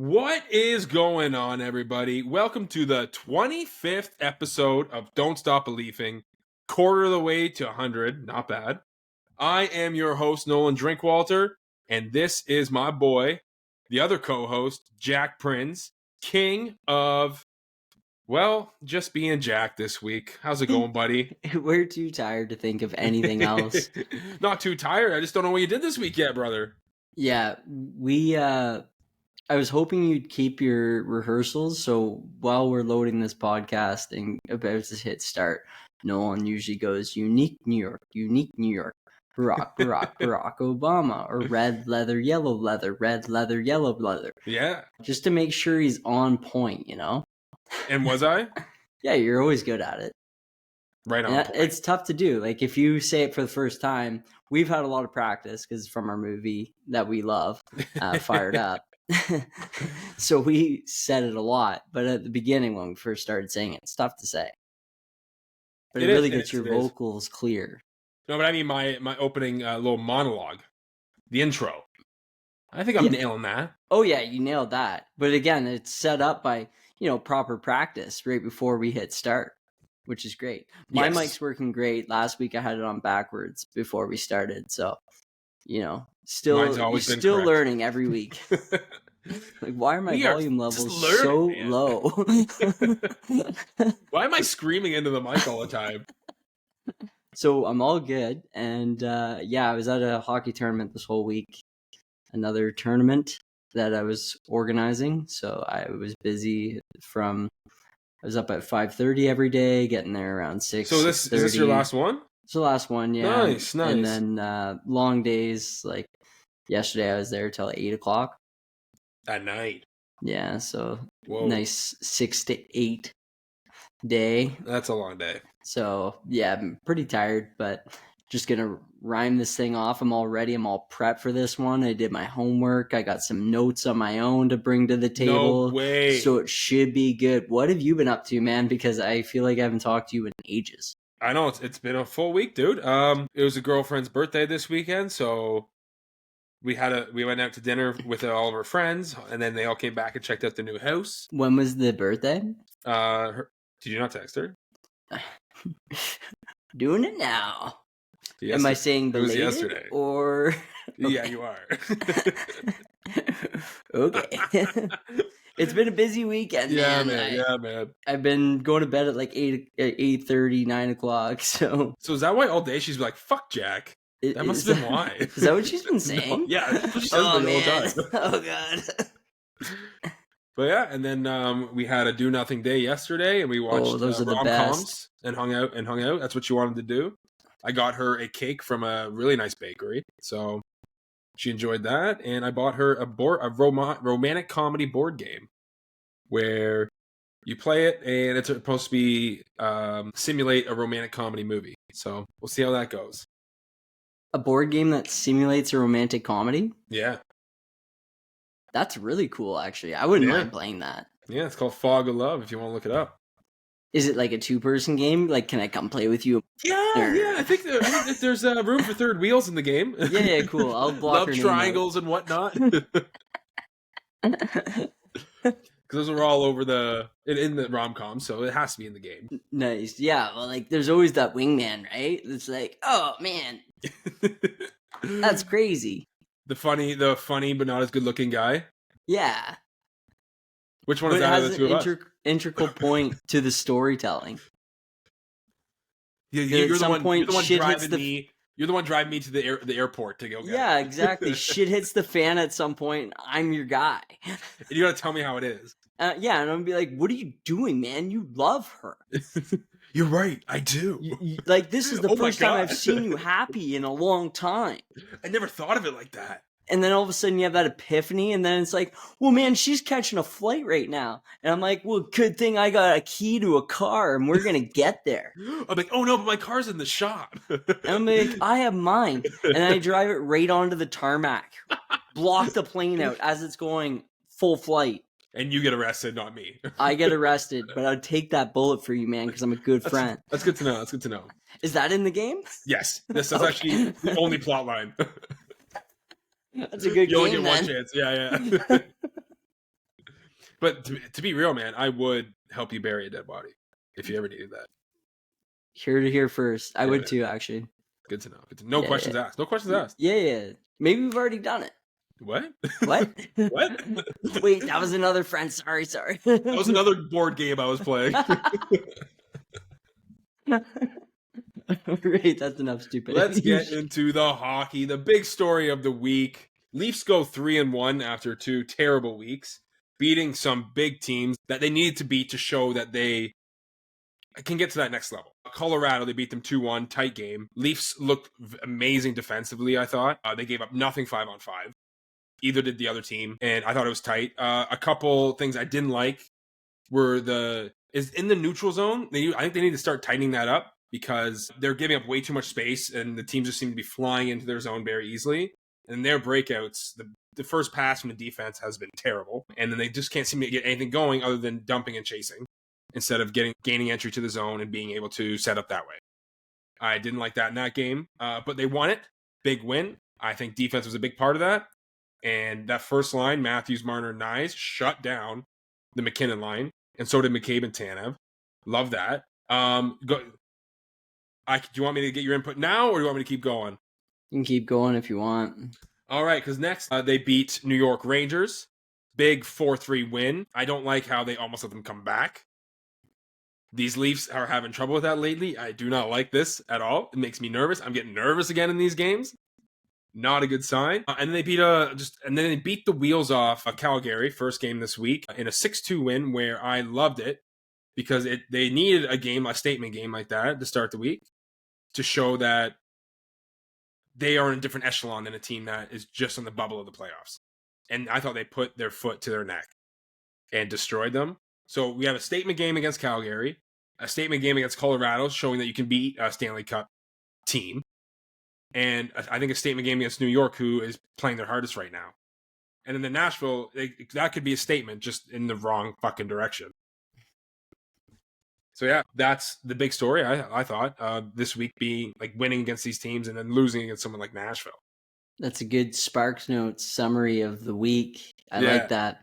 What is going on, everybody? Welcome to the 25th episode of Don't Stop Beleafing. Quarter of the way to 100. Not bad. I am your host, Nolan Drinkwalter, and this is my boy, the other co-host, Jack Prinz, king of, well, just being Jack this week. How's it going, buddy? We're too tired to think of anything else. Not too tired. I just don't know what you did this week yet, brother. Yeah, I was hoping you'd keep your rehearsals, so while we're loading this podcast and about to hit start, Nolan usually goes, unique New York, Barack, Barack Obama, or red leather, yellow leather, red leather, yellow leather. Yeah. Just to make sure he's on point, you know? And was I? Yeah, you're always good at it. Right on point. It's tough to do. Like, if you say it for the first time, we've had a lot of practice because from our movie that we love, Fired Up. So we said it a lot, but at the beginning when we first started saying it, it's tough to say. But it really gets your vocals clear. No, but I mean my opening little monologue, the intro. I think I'm nailing that. Oh yeah, you nailed that. But again, it's set up by, proper practice right before we hit start, which is great. My mic's working great. Last week I had it on backwards before we started, so still learning every week. Like, why are my volume levels so low? Why am I screaming into the mic all the time? So I'm all good, and I was at a hockey tournament this whole week. Another tournament that I was organizing, so I was busy I was up at 5:30 every day, getting there around 6. So is this your last one? It's the last one, yeah. Nice. And then long days, like yesterday I was there till 8 o'clock. At night. Yeah, so nice 6 to 8 day. That's a long day. So yeah, I'm pretty tired, but just gonna rhyme this thing off. I'm all ready. I'm all prepped for this one. I did my homework. I got some notes on my own to bring to the table. No way. So it should be good. What have you been up to, man? Because I feel like I haven't talked to you in ages. I know it's been a full week, dude. It was a girlfriend's birthday this weekend, so we went out to dinner with all of our friends, and then they all came back and checked out the new house. When was the birthday? Did you not text her? Doing it now. Yesterday. Am I saying belated? It was yesterday. Or okay. Yeah, you are. Okay. It's been a busy weekend, man. Yeah, man. I've been going to bed at like 8:30, 9 o'clock. So is that why all day she's like, "Fuck Jack"? That must have been why. Is that what she's been saying? No, yeah, that's what she says the whole time. Oh god. But yeah, and then we had a do nothing day yesterday, and we watched rom-coms and hung out. That's what she wanted to do. I got her a cake from a really nice bakery, so she enjoyed that, and I bought her a romantic comedy board game where you play it, and it's supposed to be simulate a romantic comedy movie. So we'll see how that goes. A board game that simulates a romantic comedy? Yeah. That's really cool, actually. I wouldn't mind playing that. Yeah, it's called Fog of Love, if you want to look it up. Is it like a 2-person game? Like, can I come play with you? Yeah. I think there's room for third wheels in the game. Yeah, cool. I'll block love triangles and whatnot. Because those are all over in the rom-com, so it has to be in the game. Nice. Yeah, well, like, there's always that wingman, right? It's like, oh, man. That's crazy. The funny but not as good-looking guy? Yeah. Which one is that of the two of us? Integral point to the storytelling. Yeah, you're the one driving me to the airport to go get Yeah, it. Exactly. Shit hits the fan at some point. I'm your guy. And you gotta tell me how it is. Yeah, and I'm gonna be like, what are you doing, man? You love her. You're right, I do. Like, this is the first time I've seen you happy in a long time. I never thought of it like that. And then all of a sudden you have that epiphany, and then it's like, well, man, she's catching a flight right now. And I'm like, well, good thing I got a key to a car, and we're going to get there. I'm like, oh, no, but my car's in the shop. And I'm like, I have mine. And I drive it right onto the tarmac. Block the plane out as it's going full flight. And you get arrested, not me. I get arrested, but I'd take that bullet for you, man, because I'm a good friend. That's good to know. Is that in the game? Yes. This is actually the only plot line. That's a good game, you only get one chance. Yeah. But to be real, man, I would help you bury a dead body if you ever needed that. Here to hear first. I would too, actually. Good to know. No questions asked. No questions asked. Yeah. Maybe we've already done it. What? What? What? Wait, that was another friend. Sorry. That was another board game I was playing. Great, that's enough stupid. Let's get into the hockey. The big story of the week. Leafs go 3-1 after 2 terrible weeks, beating some big teams that they needed to beat to show that they can get to that next level. Colorado, they beat them 2-1, tight game. Leafs looked amazing defensively, I thought. They gave up nothing 5-on-5. Either did the other team, and I thought it was tight. A couple things I didn't like were is in the neutral zone. I think they need to start tightening that up because they're giving up way too much space, and the teams just seem to be flying into their zone very easily. And their breakouts, the first pass from the defense has been terrible, and then they just can't seem to get anything going other than dumping and chasing instead of gaining entry to the zone and being able to set up that way. I didn't like that in that game, but they won it. Big win. I think defense was a big part of that. And that first line, Matthews, Marner, Nyes, shut down the McKinnon line. And so did McCabe and Tanev. Love that. Do you want me to get your input now, or do you want me to keep going? You can keep going if you want. All right, because next they beat New York Rangers. Big 4-3 win. I don't like how they almost let them come back. These Leafs are having trouble with that lately. I do not like this at all. It makes me nervous. I'm getting nervous again in these games. Not a good sign. And then they beat the wheels off Calgary first game this week in a 6-2 win where I loved it because they needed a statement game like that to start the week to show that they are in a different echelon than a team that is just on the bubble of the playoffs. And I thought they put their foot to their neck and destroyed them. So we have a statement game against Calgary, a statement game against Colorado showing that you can beat a Stanley Cup team. And I think a statement game against New York, who is playing their hardest right now. And then the Nashville, that could be a statement just in the wrong fucking direction. So yeah, that's the big story, I thought, this week being like winning against these teams and then losing against someone like Nashville. That's a good Sparks Notes summary of the week. I like that.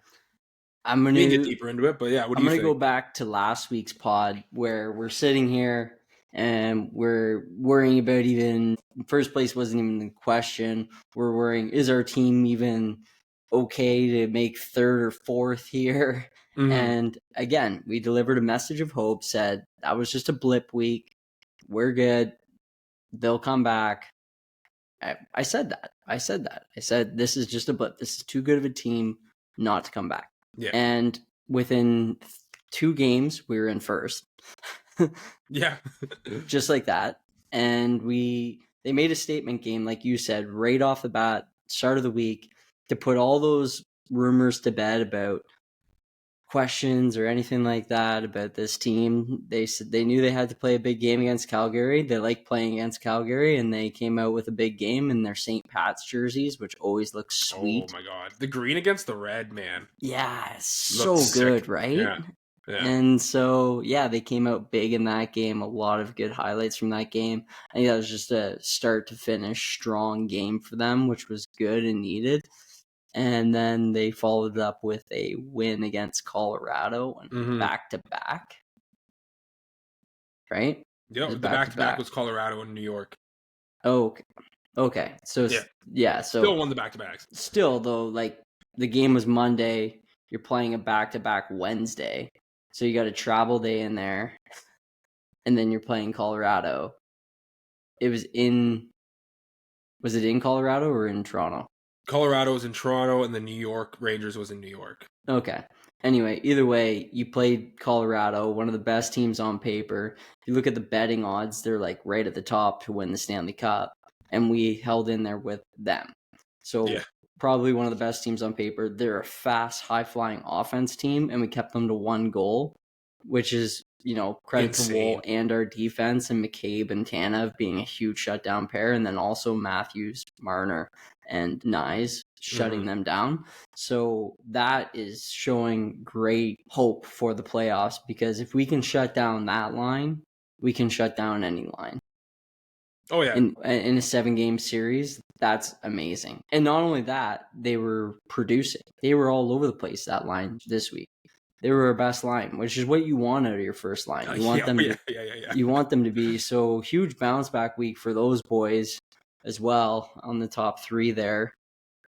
I'm going to get deeper into it, but yeah, what do you think? I'm going to go back to last week's pod where we're sitting here and we're worrying about even first place wasn't even the question. We're worrying, is our team even okay to make third or fourth here? Mm-hmm. And again, we delivered a message of hope, said that was just a blip week. We're good. They'll come back. I said that. I said, this is just a blip. This is too good of a team not to come back. Yeah. And within 2 games, we were in first. Yeah. Just like that. And they made a statement game, like you said, right off the bat, start of the week, to put all those rumors to bed about questions or anything like that about this team. They said they knew they had to play a big game against Calgary. They like playing against Calgary, and they came out with a big game in their St. Pat's jerseys, which always looks sweet. Oh my God. The green against the red, man. Yeah, so good, right? Yeah. And so, yeah, they came out big in that game. A lot of good highlights from that game. I think that was just a start to finish strong game for them, which was good and needed. And then they followed up with a win against Colorado and back-to-back. Right? Yeah, the back-to-back was Colorado and New York. Oh, okay. So, yeah. So still won the back-to-backs. Still, though, like, the game was Monday. You're playing a back-to-back Wednesday. So you got a travel day in there. And then you're playing Colorado. Was it in Colorado or in Toronto? Colorado was in Toronto, and the New York Rangers was in New York. Okay. Anyway, either way, you played Colorado, one of the best teams on paper. If you look at the betting odds, they're like right at the top to win the Stanley Cup, and we held in there with them. So probably one of the best teams on paper. They're a fast, high-flying offense team, and we kept them to 1 goal, which is, credit to Woll and our defense, and McCabe and Tanev being a huge shutdown pair, and then also Matthews, Marner, and Nyes shutting them down. So that is showing great hope for the playoffs, because if we can shut down that line, we can shut down any line. Oh yeah. In a 7-game series, that's amazing. And not only that, they were producing. They were all over the place, that line this week. They were our best line, which is what you want out of your first line. You want them to you want them to be so huge bounce back week for those boys as well on the top 3 there.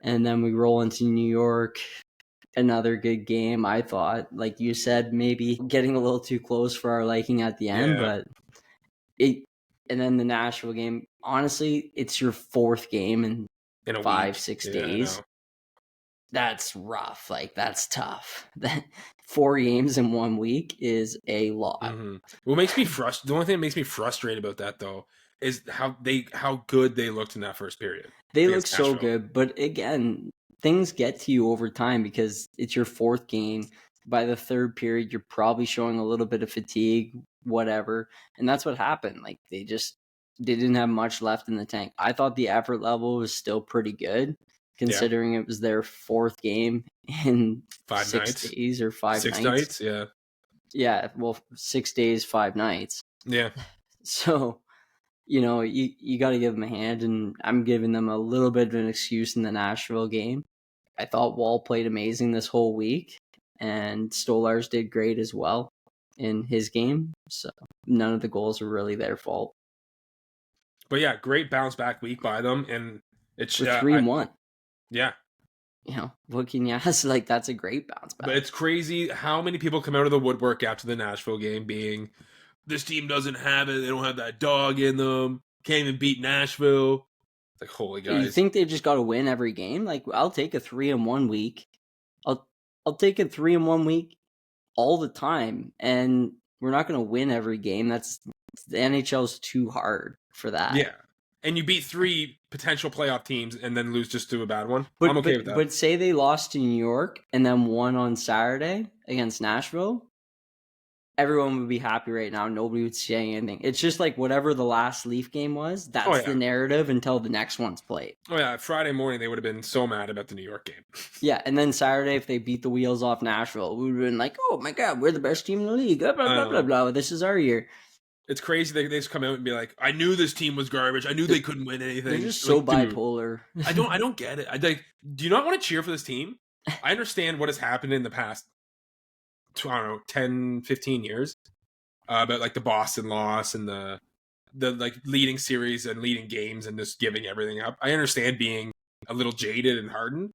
And then we roll into New York. Another good game, I thought. Like you said, maybe getting a little too close for our liking at the end, but and then the Nashville game. Honestly, it's your 4th game in 5-6 days. That's rough. Like, that's tough. 4 games in 1 week is a lot. Mm-hmm. What makes me frustrated? The only thing that makes me frustrated about that, though, is how good they looked in that first period. They look so good, but again, things get to you over time because it's your 4th game. By the 3rd period, you're probably showing a little bit of fatigue, whatever, and that's what happened. Like, they didn't have much left in the tank. I thought the effort level was still pretty good, considering it was their 4th game in 6 days or 5 nights. 6 nights, yeah. Yeah, well, 6 days, 5 nights. Yeah. So, you got to give them a hand, and I'm giving them a little bit of an excuse in the Nashville game. I thought Wall played amazing this whole week, and Stolarz did great as well in his game. So none of the goals were really their fault. But yeah, great bounce back week by them, and it's 3-1. Yeah. What can you ask? Like, that's a great bounce back. But it's crazy how many people come out of the woodwork after the Nashville game being, this team doesn't have it. They don't have that dog in them. Can't even beat Nashville. It's like, holy guys. You think they've just got to win every game? Like, I'll take a 3-1 week. I'll take a 3-1 week all the time, and we're not going to win every game. The NHL's too hard for that. Yeah. And you beat 3 potential playoff teams and then lose just to a bad one. I'm okay with that. But say they lost to New York and then won on Saturday against Nashville, everyone would be happy right now. Nobody would say anything. It's just like whatever the last Leaf game was, that's the narrative until the next one's played. Oh, yeah. Friday morning, they would have been so mad about the New York game. Yeah, and then Saturday, if they beat the wheels off Nashville, we would have been like, oh my God, we're the best team in the league. Blah, blah, blah, blah. This is our year. It's crazy they just come out and be like, I knew this team was garbage. I knew they couldn't win anything. They're just so bipolar. I don't get it. Do you not want to cheer for this team? I understand what has happened in the past, 10, 15 years about like the Boston loss and the like leading series and leading games and just giving everything up. I understand being a little jaded and hardened,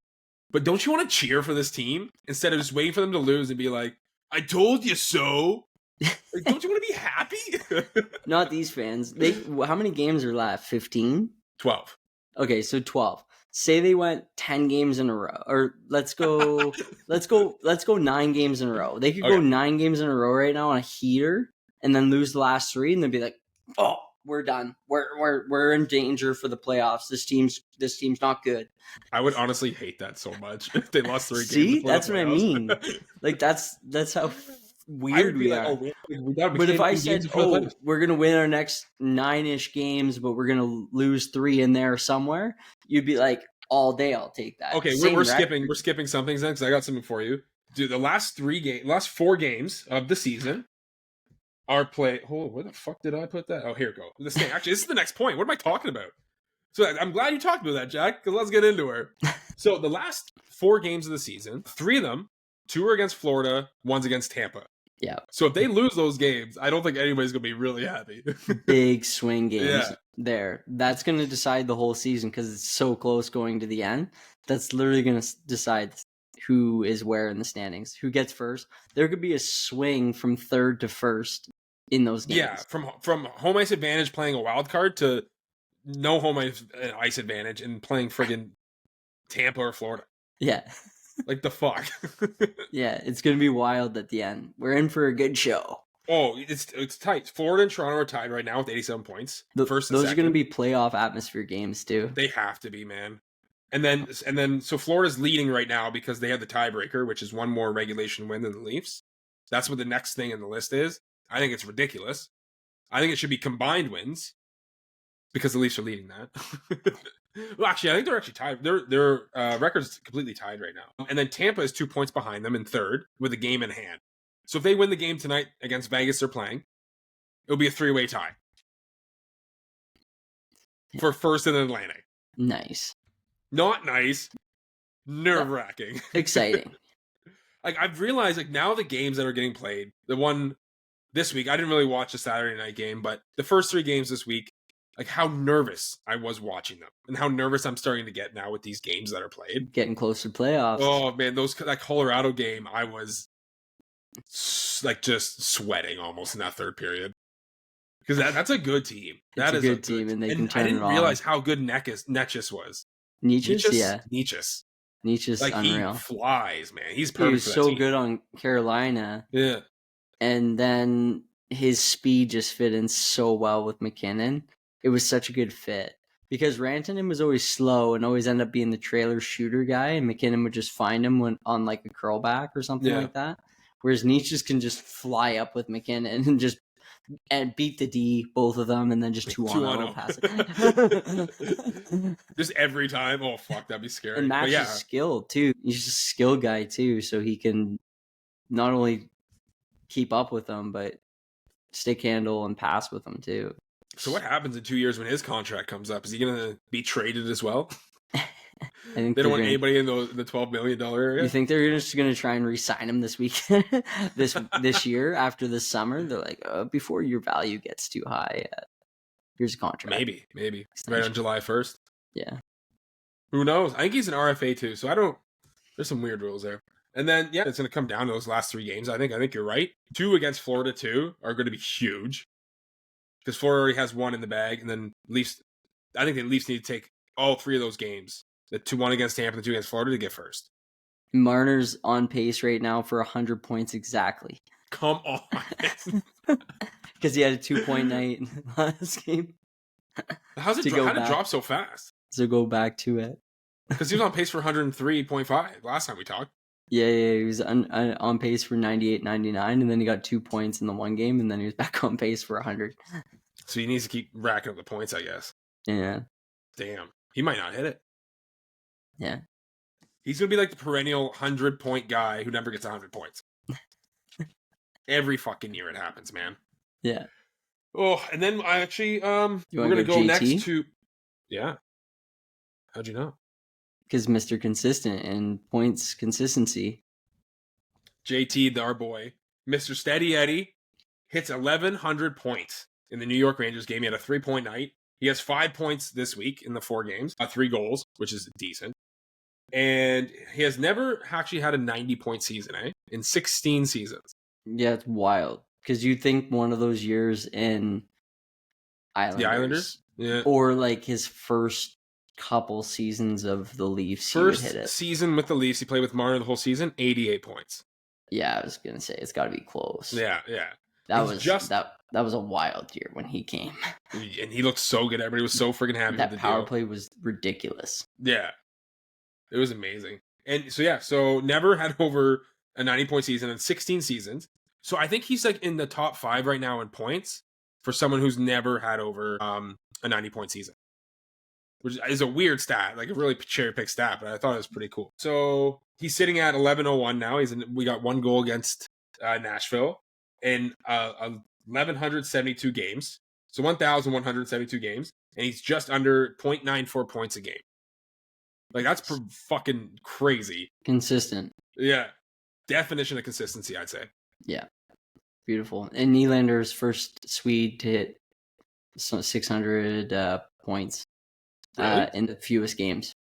but don't you want to cheer for this team instead of just waiting for them to lose and be like, I told you so? Like, don't you want to be happy? Not these fans. How many games are left? 15? 12. Okay, so 12. Say they went 10 games in a row, or let's go 9 games in a row. They could go 9 games in a row right now on a heater, and then lose the last 3, and they'd be like, "Oh, we're done. We're in danger for the playoffs. This team's not good." I would honestly hate that so much if they lost 3 games. See, that's what I mean. Like that's how weird we are. But if I said, we're going to win our next 9-ish games, but we're going to lose 3 in there somewhere, you'd be like, all day I'll take that. Okay, we're skipping some things then, because I got something for you. Dude, the last 4 games of the season are played. Hold on, where the fuck did I put that? Oh, here we go. This is the next point. What am I talking about? So I'm glad you talked about that, Jack, because let's get into her. So the last 4 games of the season, 3 of them, 2 are against Florida, 1's against Tampa. Yeah. So if they lose those games, I don't think anybody's going to be really happy. Big swing games there. That's going to decide the whole season because it's so close going to the end. That's literally going to decide who is where in the standings, who gets first. There could be a swing from 3rd to 1st in those games. Yeah, from home ice advantage playing a wild card to no home ice advantage and playing friggin' Tampa or Florida. Yeah. Like the fuck. Yeah, it's gonna be wild at the end. We're in for a good show. Oh, it's tight. Florida and Toronto are tied right now with 87 points. Those are gonna be playoff atmosphere games too. They have to be, man. And then so Florida's leading right now because they have the tiebreaker, which is 1 more regulation win than the Leafs. That's what the next thing in the list is. I think it's ridiculous. I think it should be combined wins because the Leafs are leading that. Well, actually, I think they're actually tied. Their record's completely tied right now. And then Tampa is 2 points behind them in 3rd with a game in hand. So if they win the game tonight against Vegas they're playing, it'll be a 3-way tie. for first in the Atlantic. Nice. Not nice. Nerve-wracking. Exciting. Like, I've realized, like, now the games that are getting played, the one this week, I didn't really watch the Saturday night game, but the first 3 games this week, like, how nervous I was watching them and how nervous I'm starting to get now with these games that are played. Getting close to playoffs. Oh, man, that Colorado game, I was, like, just sweating almost in that third period. Because that's a good team. That is a good team, and they can turn I didn't it on. realize how good Netchus was. Necas? Yeah. Necas, like, unreal. He flies, man. He's perfect. He was so good on Carolina. Yeah. And then his speed just fit in so well with McKinnon. It was such a good fit. Because Rantanen was always slow and always end up being the trailer shooter guy, and McKinnon would just find him on like a curl back or something like that. Whereas Necas can just fly up with McKinnon and beat the D, both of them, and then just 2-on-0 pass it. Just every time. Oh, fuck, that'd be scary. And Matt's just skilled, too. He's just a skill guy, too, so he can not only keep up with them, but stick handle and pass with them, too. So what happens in 2 years when his contract comes up? Is he going to be traded as well? I think they don't want anybody in the $12 million area. You think they're just going to try and re-sign him this weekend, this year after the summer? They're like, before your value gets too high, here's a contract. Maybe right on July 1st. Yeah. Who knows? I think he's an RFA too, so there's some weird rules there. And then it's going to come down to those last 3 games. I think you're right. 2 against Florida too are going to be huge because Florida already has 1 in the bag, and then I think the Leafs need to take all 3 of those games. The 1 against Tampa and the 2 against Florida to get first. Marner's on pace right now for 100 points exactly. Come on. Because he had a 2-point night last game. How'd it drop so fast? So go back to it. Because he was on pace for 103.5 last time we talked. Yeah, he was on pace for 98, 99, and then he got 2 points in the one game, and then he was back on pace for 100. So he needs to keep racking up the points, I guess. Yeah. Damn. He might not hit it. Yeah. He's going to be like the perennial 100-point guy who never gets 100 points. Every fucking year it happens, man. Yeah. Oh, and then I actually, we're going to go next to... Yeah. How'd you know? Because Mr. Consistent and points consistency. JT, our boy, Mr. Steady Eddie, hits 1,100 points in the New York Rangers game. He had a 3-point night. He has 5 points this week in the 4 games, 3 goals, which is decent. And he has never actually had a 90-point season, in 16 seasons. Yeah, it's wild. Because you'd think one of those years in Islanders. The Islanders? Yeah. Or like his first couple seasons of the Leafs, he would hit it. First season with the Leafs, he played with Marner the whole season, 88 points. Yeah, I was going to say, it's got to be close. Yeah. That was a wild year when he came. And he looked so good. Everybody was so freaking happy with the deal. That power play was ridiculous. Yeah. It was amazing. And so never had over a 90-point season in 16 seasons. So I think he's like in the top 5 right now in points for someone who's never had over a 90-point season. Which is a weird stat, like a really cherry-picked stat, but I thought it was pretty cool. So he's sitting at 1101 now. We got 1 goal against Nashville in 1,172 games. So 1,172 games. And he's just under 0.94 points a game. Like, that's fucking crazy. Consistent. Yeah. Definition of consistency, I'd say. Yeah. Beautiful. And Nylander's first Swede to hit 600 points in the fewest games.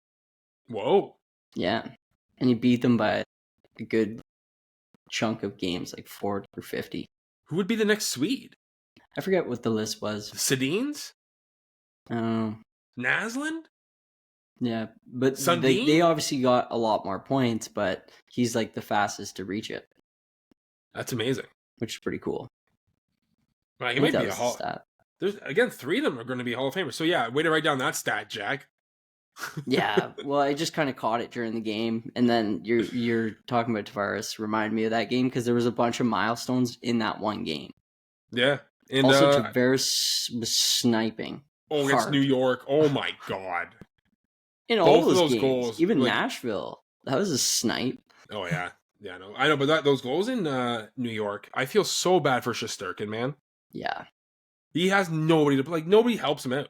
Whoa. Yeah. And he beat them by a good chunk of games, like 40 or 50. Who would be the next Swede? I forget what the list was. Sedins? Naslund? Yeah, but they obviously got a lot more points, but he's like the fastest to reach it. That's amazing. Which is pretty cool. Right, he might be a Hall. There's again 3 of them are going to be Hall of Famers. So yeah, way to write down that stat, Jack. Yeah, well, I just kind of caught it during the game, and then you're talking about Tavares reminded me of that game because there was a bunch of milestones in that one game. Yeah, and also Tavares was sniping. Oh, against New York! Oh my god! In all those games, goals, even like, Nashville, that was a snipe. Oh yeah, I know, but those goals in New York, I feel so bad for Shesterkin, man. Yeah, he has nobody to nobody helps him out.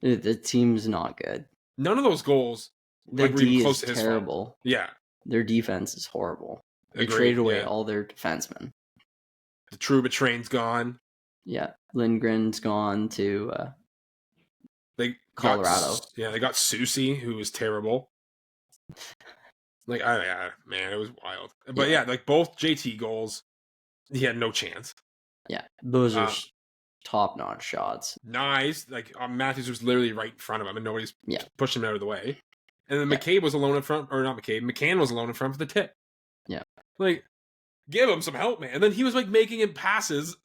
The team's not good. None of those goals were even close to his terrible. fault. Yeah. Their defense is horrible. They traded away all their defensemen. The Trouba-Train's gone. Yeah. Lindgren's gone to Colorado. They got Susie, who was terrible. Man, it was wild. But both JT goals, he had no chance. Yeah, those are top-notch shots. Nice. Matthews was literally right in front of him, and nobody's pushing him out of the way. And then McCabe was alone in front, or not McCabe, McCann was alone in front for the tip. Yeah. Give him some help, man. And then he was making him passes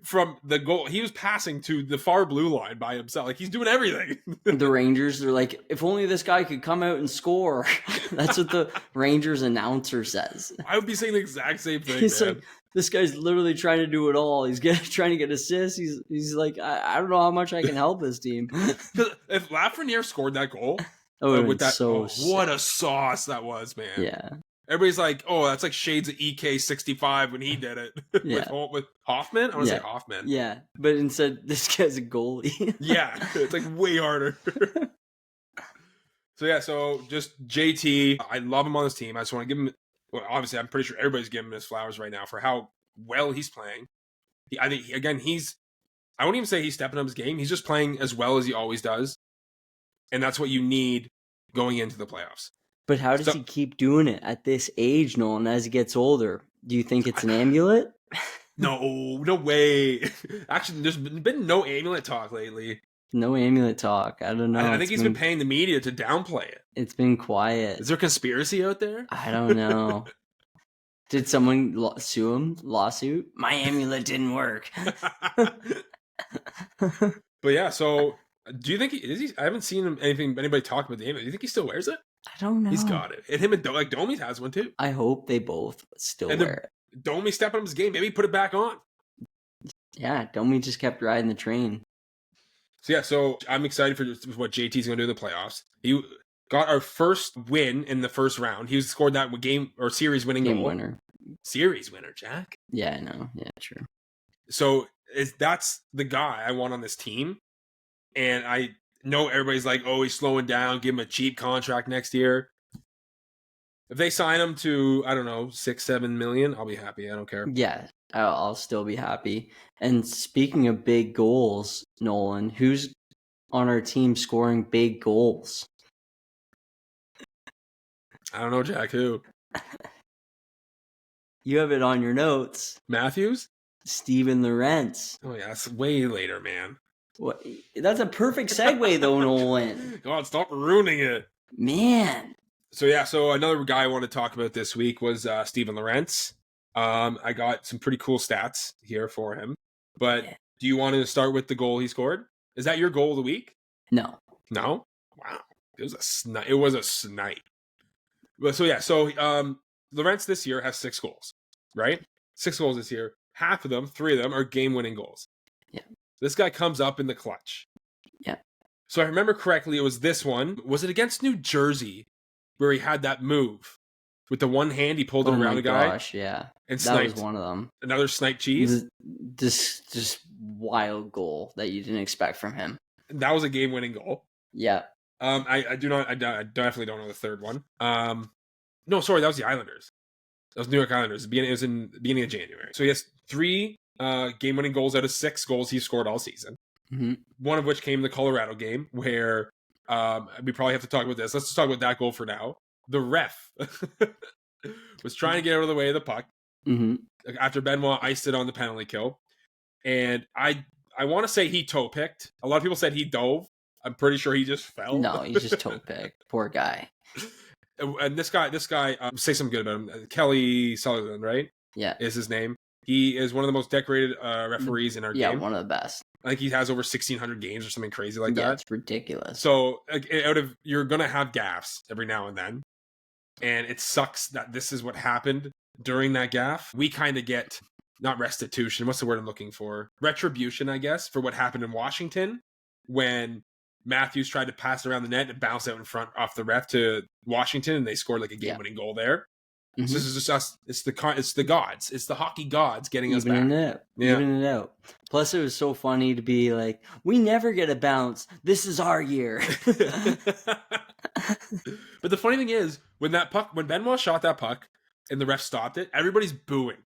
from the goal. He was passing to the far blue line by himself. He's doing everything. The Rangers, they're like, if only this guy could come out and score. That's what the Rangers announcer says. I would be saying the exact same thing, He's man. This guy's literally trying to do it all. He's trying to get assists. He's like, I don't know how much I can help this team. If Lafreniere scored that goal, with that, what a sauce that was, man. Yeah. Everybody's like, oh, that's like shades of EK65 when he did it. With Hoffman? I want to say Hoffman. Yeah, but instead, this guy's a goalie. Yeah, it's way harder. So just JT, I love him on this team. I just want to give him, obviously, I'm pretty sure everybody's giving him his flowers right now for how well he's playing. I think, again, I won't even say he's stepping up his game. He's just playing as well as he always does. And that's what you need going into the playoffs. But how does he keep doing it at this age, Nolan, as he gets older? Do you think it's an amulet? No way. Actually, there's been no amulet talk lately. No amulet talk. I don't know. I think he's been paying the media to downplay it. It's been quiet. Is there a conspiracy out there? I don't know. Did someone sue him? Lawsuit? My amulet didn't work. But yeah, so do you think I haven't seen anybody talk about the amulet. Do you think he still wears it? I don't know. He's got it. And him and Domi has one too. I hope they both still wear it. Domi stepping up his game. Maybe put it back on. Yeah, Domi just kept riding the train. So I'm excited for what JT's going to do in the playoffs. He got our first win in the first round. He scored that game or series winning goal. Winner. Series winner, Jack. Yeah, I know. Yeah, true. So that's the guy I want on this team. And I know everybody's like, oh, he's slowing down. Give him a cheap contract next year. If they sign him to, I don't know, 6-7 million, I'll be happy. I don't care. Yeah, I'll still be happy. And speaking of big goals, Nolan, who's on our team scoring big goals? I don't know, Jack. Who? You have it on your notes. Matthews? Steven Lorentz. Oh, yeah, that's way later, man. What? That's a perfect segue, though, Nolan. God, stop ruining it. Man. So another guy I want to talk about this week was Steven Lorentz. I got some pretty cool stats here for him. But do you want to start with the goal he scored? Is that your goal of the week? No. No? Wow. It was a snipe. But Lorentz this year has 6 goals, right? 6 goals this year. Half of them, 3 of them, are game-winning goals. Yeah. This guy comes up in the clutch. Yeah. So I remember correctly, it was this one. Was it against New Jersey where he had that move? With the one hand, he pulled it around the guy. Oh my gosh, yeah. And that was one of them. Another snipe cheese. This just wild goal that you didn't expect from him. That was a game-winning goal. Yeah. I definitely don't know the third one. No, sorry, that was the Islanders. That was New York Islanders. It was in the beginning of January. So he has 3 game-winning goals out of 6 goals he scored all season. Mm-hmm. One of which came in the Colorado game, where we probably have to talk about this. Let's just talk about that goal for now. The ref was trying to get out of the way of the puck after Benoit iced it on the penalty kill. And I want to say he toe-picked. A lot of people said he dove. I'm pretty sure he just fell. No, he just toe-picked. Poor guy. And this guy, say something good about him. Kelly Sutherland, right? Yeah. Is his name. He is one of the most decorated referees in our game. Yeah, one of the best. I think he has over 1,600 games or something crazy like that. Yeah, it's ridiculous. So you're going to have gaffes every now and then. And it sucks that this is what happened during that gaffe. We kind of get, not restitution, what's the word I'm looking for? Retribution, I guess, for what happened in Washington when Matthews tried to pass around the net and bounce out in front off the ref to Washington, and they scored like a game-winning goal there. Mm-hmm. So this is just us. It's the gods. It's the hockey gods getting us back. Even it out. Plus, it was so funny to be like, we never get a bounce. This is our year. But the funny thing is, when Benoit shot that puck and the ref stopped it, everybody's booing.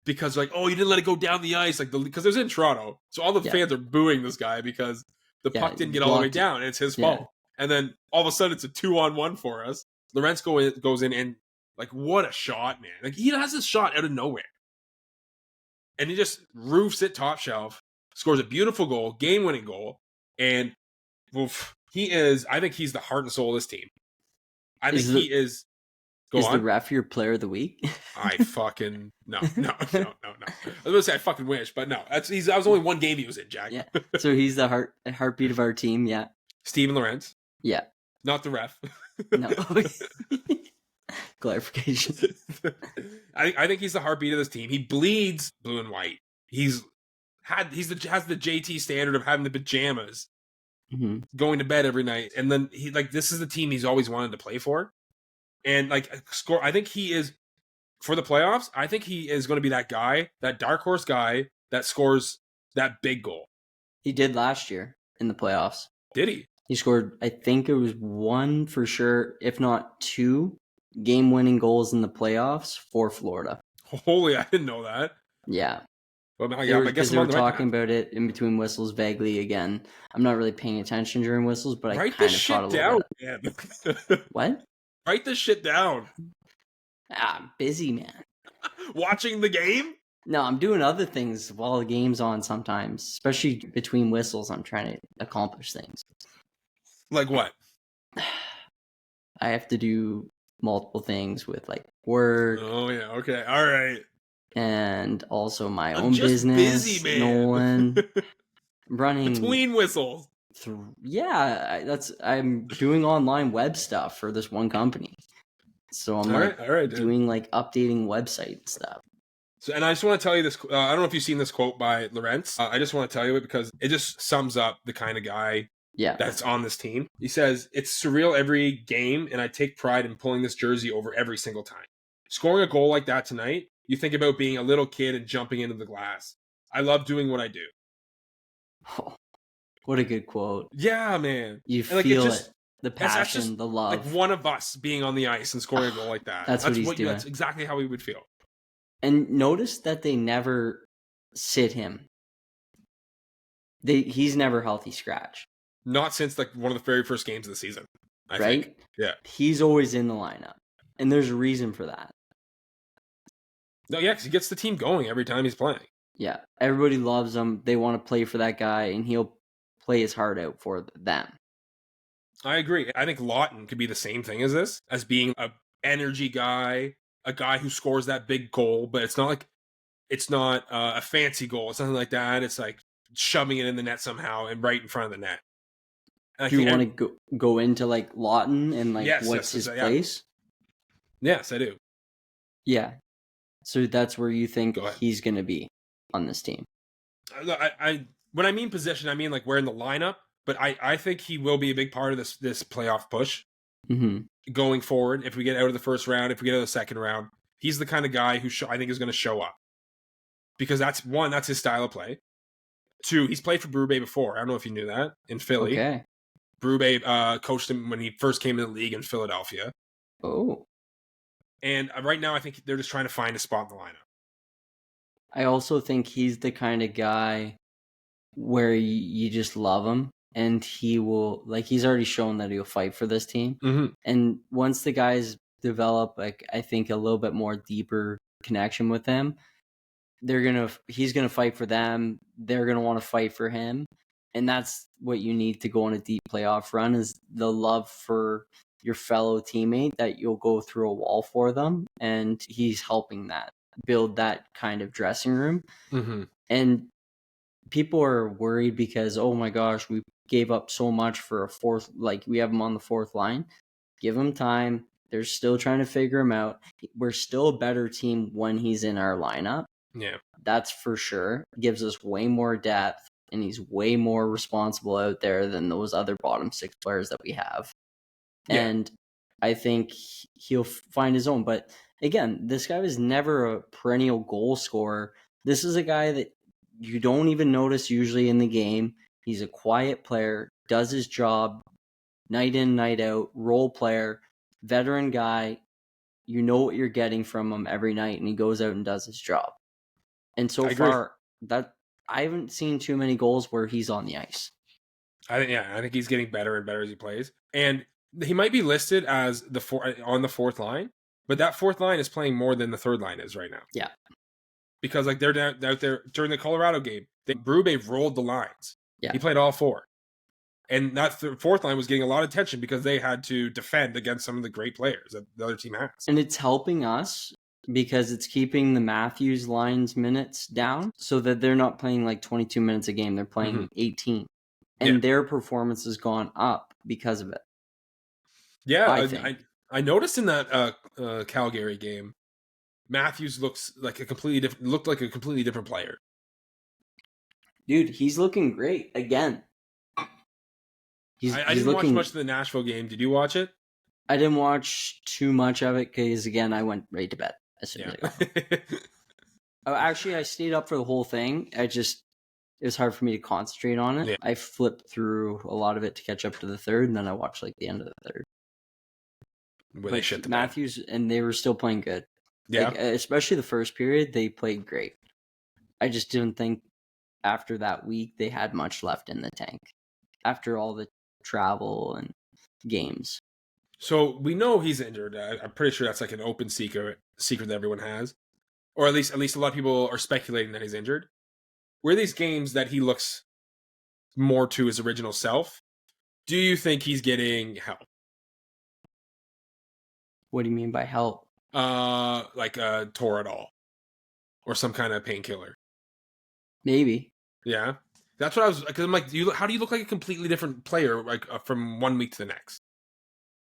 Because like, oh, you didn't let it go down the ice, because it was in Toronto, so all the fans are booing this guy because the puck didn't get all the way down, and it's his fault. And then all of a sudden, it's a 2-on-1 for us. Lorentz goes in, and like, what a shot, man! Like he has this shot out of nowhere, and he just roofs it top shelf, scores a beautiful goal, game-winning goal, and he is. I think he's the heart and soul of this team. I think he is. Is the ref your player of the week? I fucking no. I was gonna say I fucking wish, but no. That was only one game he was in, Jack. Yeah. So he's the heartbeat of our team. Yeah. Steven Lorentz. Yeah. Not the ref. No. Clarification. I think he's the heartbeat of this team. He bleeds blue and white. Has the JT standard of having the pajamas, going to bed every night, and then this is the team he's always wanted to play for. And I think he is for the playoffs. I think he is going to be that guy, that dark horse guy that scores that big goal. He did last year in the playoffs. Did he? He scored, I think it was 1 for sure, if not 2 game-winning goals in the playoffs for Florida. Holy, I didn't know that. Yeah. Well, I guess they were talking about it in between whistles vaguely again. I'm not really paying attention during whistles, but I kind of thought a little bit. What? Write this shit down. I'm busy, man. Watching the game? No, I'm doing other things while the game's on sometimes. Especially between whistles, I'm trying to accomplish things. Like what? I have to do multiple things with work. Oh, yeah. Okay. All right. And also my own business. Busy, man. Nolan. Running. Between whistles. I'm doing online web stuff for this one company, so I'm doing updating website stuff. So, and I just want to tell you this. I don't know if you've seen this quote by Lorentz. I just want to tell you it because it just sums up the kind of guy that's on this team. He says, "It's surreal every game, and I take pride in pulling this jersey over every single time. Scoring a goal like that tonight, you think about being a little kid and jumping into the glass. I love doing what I do." Oh. What a good quote. Yeah, man. You feel it. The passion, the love. Like one of us being on the ice and scoring a goal like that. That's what he's doing. That's exactly how we would feel. And notice that they never sit him. He's never healthy scratch. Not since one of the very first games of the season. I think. Yeah. He's always in the lineup. And there's a reason for that. No, yeah, because he gets the team going every time he's playing. Yeah. Everybody loves him. They want to play for that guy, and he'll play his heart out for them. I agree. I think Lawton could be the same thing as this, as being a energy guy, a guy who scores that big goal, but it's not a fancy goal. It's something like that. It's like shoving it in the net somehow and right in front of the net. Do you want to go into Lawton and what's his place? Yes, I do. Yeah. So that's where you think he's going to be on this team. When I mean position, I mean where in the lineup. But I think he will be a big part of this playoff push going forward. If we get out of the first round, if we get out of the second round, he's the kind of guy who I think is going to show up. Because that's his style of play. 2, he's played for Berube before. I don't know if you knew that, in Philly. Okay. Berube coached him when he first came in the league in Philadelphia. Oh. And right now, I think they're just trying to find a spot in the lineup. I also think he's the kind of guy where you just love him, and he will, he's already shown that he'll fight for this team. Mm-hmm. And once the guys develop, I think a little bit more deeper connection with him, he's gonna fight for them. They're gonna want to fight for him, and that's what you need to go on a deep playoff run, is the love for your fellow teammate, that you'll go through a wall for them, and he's helping that build that kind of dressing room. Mm-hmm. And people are worried because, oh my gosh, we gave up so much for a fourth, we have him on the fourth line. Give him time. They're still trying to figure him out. We're still a better team when he's in our lineup. Yeah. That's for sure. Gives us way more depth, and he's way more responsible out there than those other bottom 6 players that we have. Yeah. And I think he'll find his own. But again, this guy was never a perennial goal scorer. This is a guy that you don't even notice usually in the game. He's a quiet player, does his job night in, night out, role player, veteran guy. You know what you're getting from him every night, and he goes out and does his job. And so far, that I haven't seen too many goals where he's on the ice. I think he's getting better and better as he plays. And he might be listed as on the fourth line, but that fourth line is playing more than the third line is right now. Yeah. Because like they're out there during the Colorado game, Berube rolled the lines. Yeah. He played all four. And that fourth line was getting a lot of attention because they had to defend against some of the great players that the other team has. And it's helping us because it's keeping the Matthews lines minutes down so that they're not playing like 22 minutes a game. They're playing 18. And their performance has gone up because of it. Yeah, I noticed in that Calgary game, Matthews looked like a completely different player. Dude, he's looking great again. I didn't watch much of the Nashville game. Did you watch it? I didn't watch too much of it because, again, I went right to bed as soon as I got home. Actually, I stayed up for the whole thing. It was hard for me to concentrate on it. Yeah. I flipped through a lot of it to catch up to the third, and then I watched like the end of the third. Where they shit the Matthews, and they were still playing good. Yeah. Like, especially the first period, they played great. I just didn't think after that week they had much left in the tank. After all the travel and games. So we know he's injured. I'm pretty sure that's like an open secret that everyone has. Or at least a lot of people are speculating that he's injured. Were these games that he looks more to his original self? Do you think he's getting help? What do you mean by help? Like a Toradol or some kind of painkiller. Maybe. Yeah, that's what I was. Because I'm like, how do you look like a completely different player, like from 1 week to the next?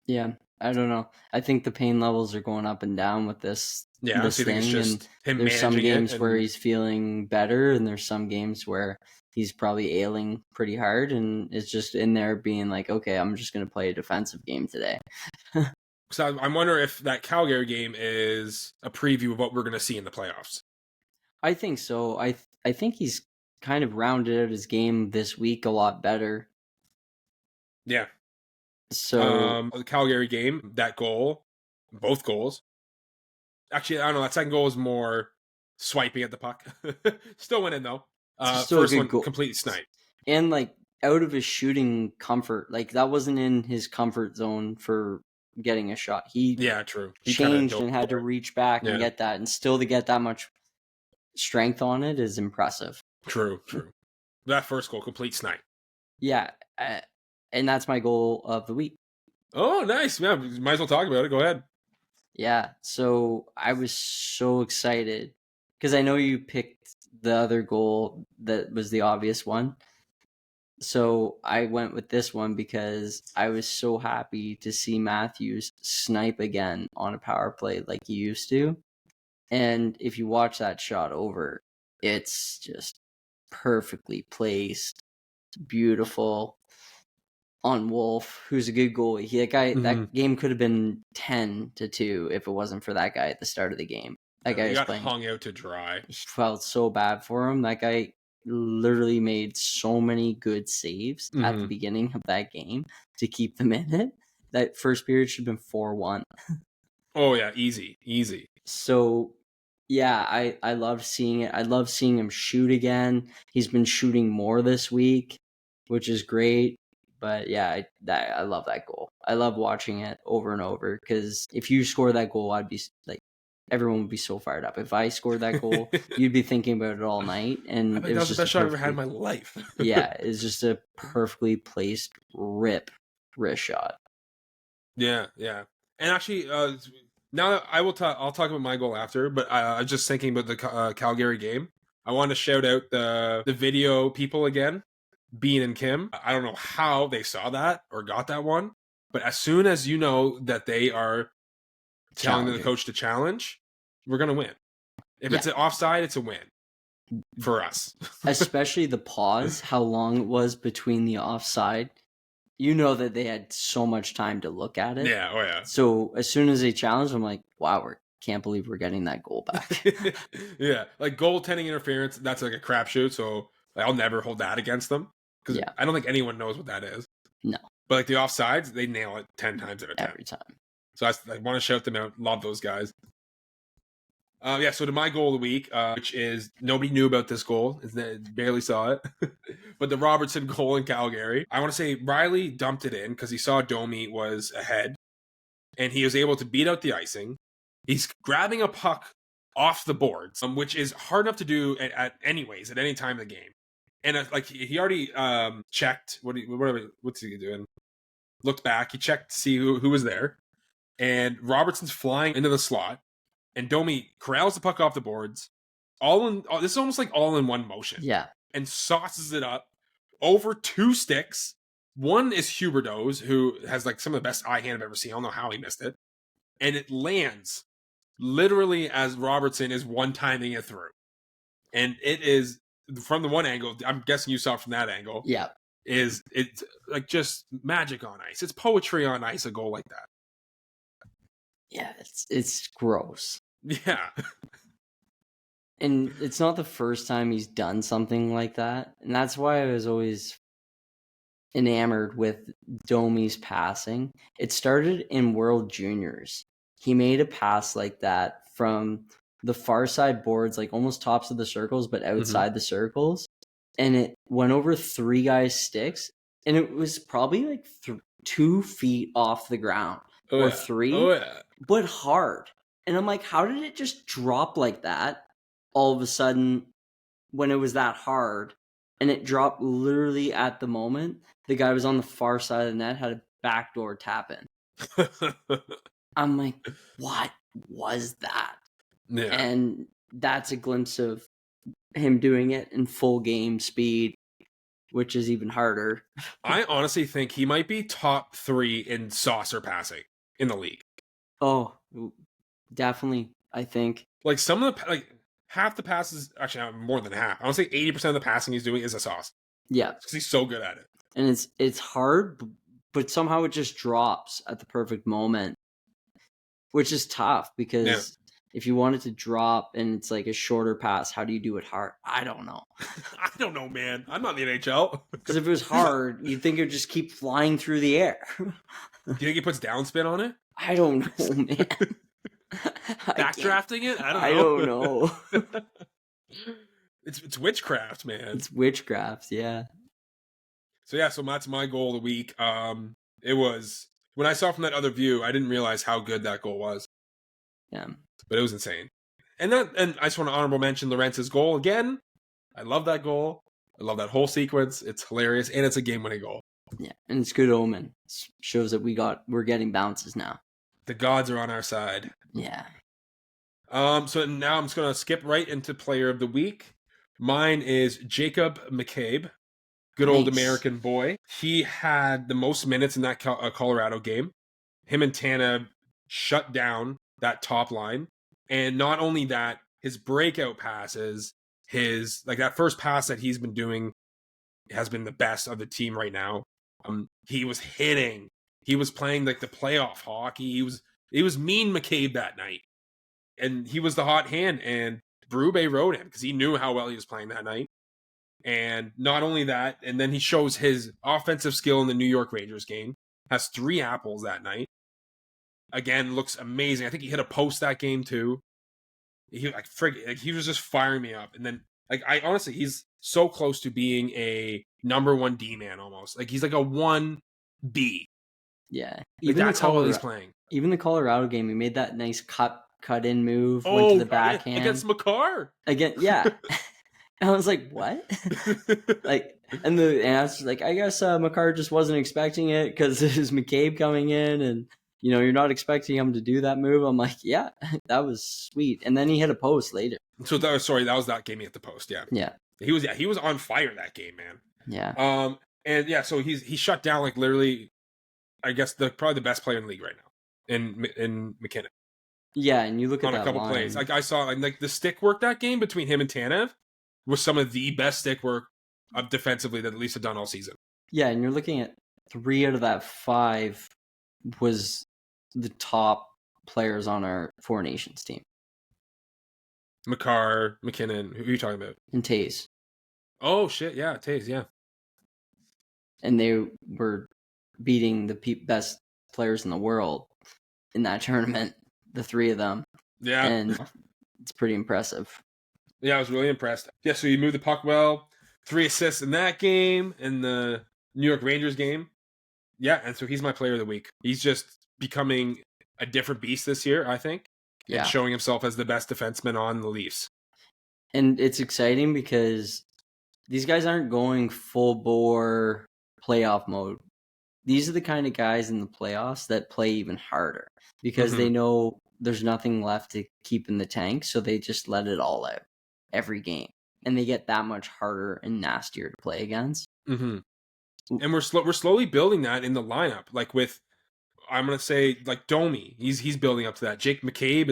Yeah, I don't know. I think the pain levels are going up and down with this. Yeah, this thing. It's just him. There's some games where he's feeling better, and there's some games where he's probably ailing pretty hard, and is just in there being like, okay, I'm just going to play a defensive game today. So I'm wondering if that Calgary game is a preview of what we're going to see in the playoffs. I think so. I think he's kind of rounded out his game this week a lot better. Yeah. So the Calgary game, that goal, both goals. Actually, I don't know. That second goal was more swiping at the puck. Still went in though. First one goal. Completely sniped. And like out of his shooting comfort, like that wasn't in his comfort zone for getting a shot. He true. He changed and had to reach back and get that, and still to get that much strength on it is impressive. True. That first goal, complete snipe. Yeah, and that's my goal of the week. Oh, nice. Yeah, might as well talk about it. Go ahead. Yeah, so I was so excited because I know you picked the other goal that was the obvious one. So I went with this one because I was so happy to see Matthews snipe again on a power play like he used to. And if you watch that shot over, it's just perfectly placed. It's beautiful. On Wolf, who's a good goalie. That game could have been 10-2 if it wasn't for that guy at the start of the game. That guy got hung out to dry. Felt so bad for him. That guy literally made so many good saves at the beginning of that game to keep them in it. That first period should have been 4-1. Oh yeah, easy. So yeah, I loved seeing it. I love seeing him shoot again. He's been shooting more this week, which is great. But yeah, I love that goal. I love watching it over and over because if you score that goal, I'd be like, everyone would be so fired up. If I scored that goal, you'd be thinking about it all night. And that was the best shot I've ever had in my life. Yeah, it's just a perfectly placed wrist shot. Yeah. And actually, now I'll talk about my goal after. But I was just thinking about the Calgary game. I want to shout out the video people again. Bean and Kim. I don't know how they saw that or got that one, but as soon as you know that they are telling the coach to challenge, we're going to win. If it's an offside, it's a win for us. Especially the pause, how long it was between the offside. You know that they had so much time to look at it. Yeah, oh yeah. So as soon as they challenged, I'm like, wow, can't believe we're getting that goal back. Yeah, like goaltending interference, that's like a crapshoot. So I'll never hold that against them because I don't think anyone knows what that is. No, but like the offsides, they nail it 10 times out of 10 every time. So I want to shout them out. Love those guys. So to my goal of the week, which is nobody knew about this goal, barely saw it, but the Robertson goal in Calgary. I want to say Riley dumped it in because he saw Domi was ahead, and he was able to beat out the icing. He's grabbing a puck off the boards, which is hard enough to do at any time of the game. And like he already checked what's he doing? Looked back, he checked to see who was there, and Robertson's flying into the slot. And Domi corrals the puck off the boards. This is almost like all in one motion. Yeah. And sauces it up over 2 sticks. One is Huberdeau's, who has like some of the best eye hand I've ever seen. I don't know how he missed it. And it lands literally as Robertson is one-timing it through. And it is, from the one angle, I'm guessing you saw it from that angle. Yeah. It's like just magic on ice. It's poetry on ice, a goal like that. Yeah, it's gross. Yeah. And it's not the first time he's done something like that. And that's why I was always enamored with Domi's passing. It started in World Juniors. He made a pass like that from the far side boards, like almost tops of the circles, but outside the circles. And it went over 3 guys' sticks. And it was probably like 2 feet off the ground. Or 3, but hard. And I'm like, how did it just drop like that all of a sudden when it was that hard? And it dropped literally at the moment the guy was on the far side of the net, had a backdoor tap in. I'm like, what was that? Yeah. And that's a glimpse of him doing it in full game speed, which is even harder. I honestly think he might be top 3 in saucer passing in the league. Oh, definitely. I think like some of the half the passes, actually more than half. I want to say 80% of the passing he's doing is a sauce. Yeah, because he's so good at it. And it's hard, but somehow it just drops at the perfect moment, which is tough because if you want it to drop and it's like a shorter pass, how do you do it hard? I don't know. I don't know, man. I'm not in the NHL. Because if it was hard, you'd think it would just keep flying through the air. Do you think he puts downspin on it? I don't know, man. Backdrafting it? I don't know. It's witchcraft, man. It's witchcraft, yeah. So that's my goal of the week. It was when I saw from that other view, I didn't realize how good that goal was. Yeah. But it was insane. And I just want to honorable mention Lorentz's goal again. I love that goal. I love that whole sequence. It's hilarious, and it's a game-winning goal. Yeah, and it's good omen. It shows that we're getting bounces now. The gods are on our side. Yeah. So now I'm just gonna skip right into player of the week. Mine is Jacob McCabe, good old American boy. He had the most minutes in that Colorado game. Him and Tanev shut down that top line, and not only that, his breakout passes, that first pass that he's been doing has been the best of the team right now. He was hitting. He was playing like the playoff hockey. He was mean McCabe that night. And he was the hot hand, and Berube rode him because he knew how well he was playing that night. And not only that, and then he shows his offensive skill in the New York Rangers game. Has 3 apples that night. Again, looks amazing. I think he hit a post that game too. He was just firing me up. And then honestly, he's so close to being a number 1 D man almost. Like he's like a 1B. Yeah. Even that's how well he's playing. Even the Colorado game, he made that nice cut in move, went to the backhand. Against Makar. Again, yeah. And I was like, what? And the answer like, I guess Makar just wasn't expecting it because it was McCabe coming in and you're not expecting him to do that move. I'm like, yeah, that was sweet. And then he hit a post later. So that was that game he hit the post, yeah. Yeah. He was on fire that game, man. Yeah. And yeah, so he shut down like literally, I guess probably the best player in the league right now in McKinnon. Yeah, and you look at on that a couple line. plays. Like I saw like the stick work that game between him and Tanev was some of the best stick work defensively that at least have done all season. Yeah, and you're looking at 3 out of that 5 was the top players on our Four Nations team. McCarr, McKinnon. Who are you talking about? And Taze. Oh, shit. Yeah, Taze, yeah. And they were beating the best players in the world in that tournament, the three of them. Yeah. And it's pretty impressive. Yeah, I was really impressed. Yeah, so you moved the puck well. 3 assists in that game, in the New York Rangers game. Yeah, and so he's my player of the week. He's just becoming a different beast this year, I think. Yeah. And showing himself as the best defenseman on the Leafs. And it's exciting because these guys aren't going full bore playoff mode. These are the kind of guys in the playoffs that play even harder because they know there's nothing left to keep in the tank, so they just let it all out every game. And they get that much harder and nastier to play against. Mm-hmm. And we're slowly building that in the lineup. Like with, I'm going to say, like Domi, he's building up to that. Jake McCabe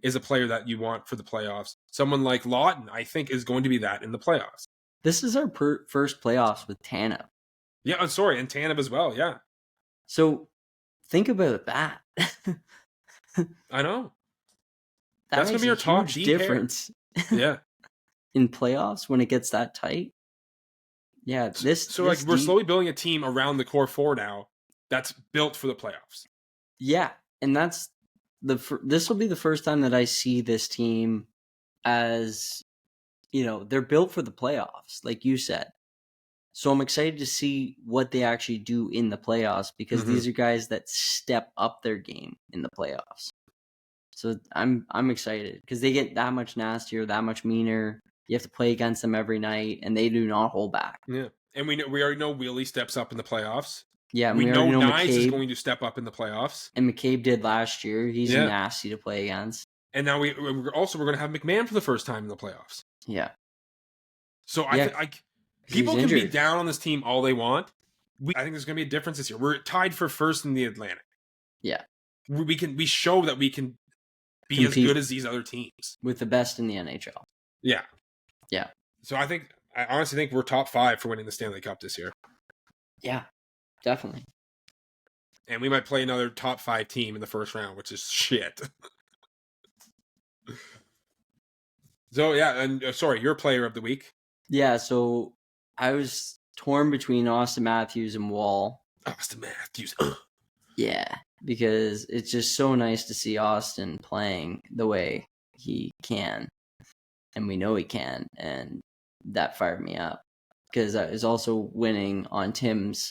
is a player that you want for the playoffs. Someone like Lawton, I think, is going to be that in the playoffs. This is our first playoffs with Tanev. Yeah, I'm sorry, and Tanev as well, yeah. So think about that. I know. That's going to be our top difference. Yeah. In playoffs when it gets that tight. Yeah, we're slowly building a team around the core four now that's built for the playoffs. Yeah, and that's this will be the first time that I see this team as, they're built for the playoffs, like you said. So I'm excited to see what they actually do in the playoffs because these are guys that step up their game in the playoffs. So I'm excited because they get that much nastier, that much meaner. You have to play against them every night, and they do not hold back. Yeah, and we already know Willie steps up in the playoffs. Yeah, we know Nyes is going to step up in the playoffs, and McCabe did last year. He's nasty to play against. And now we're going to have McMahon for the first time in the playoffs. Yeah. So I think people can be down on this team all they want. I think there's going to be a difference this year. We're tied for first in the Atlantic. Yeah. We show that we can be as good as these other teams with the best in the NHL. Yeah. Yeah. So I honestly think we're top 5 for winning the Stanley Cup this year. Yeah, definitely. And we might play another top 5 team in the first round, which is shit. So yeah, and sorry, your player of the week. Yeah, so I was torn between Austin Matthews and Wall. Austin Matthews. Yeah, because it's just so nice to see Austin playing the way he can. And we know he can, and that fired me up because I was also winning on Tim's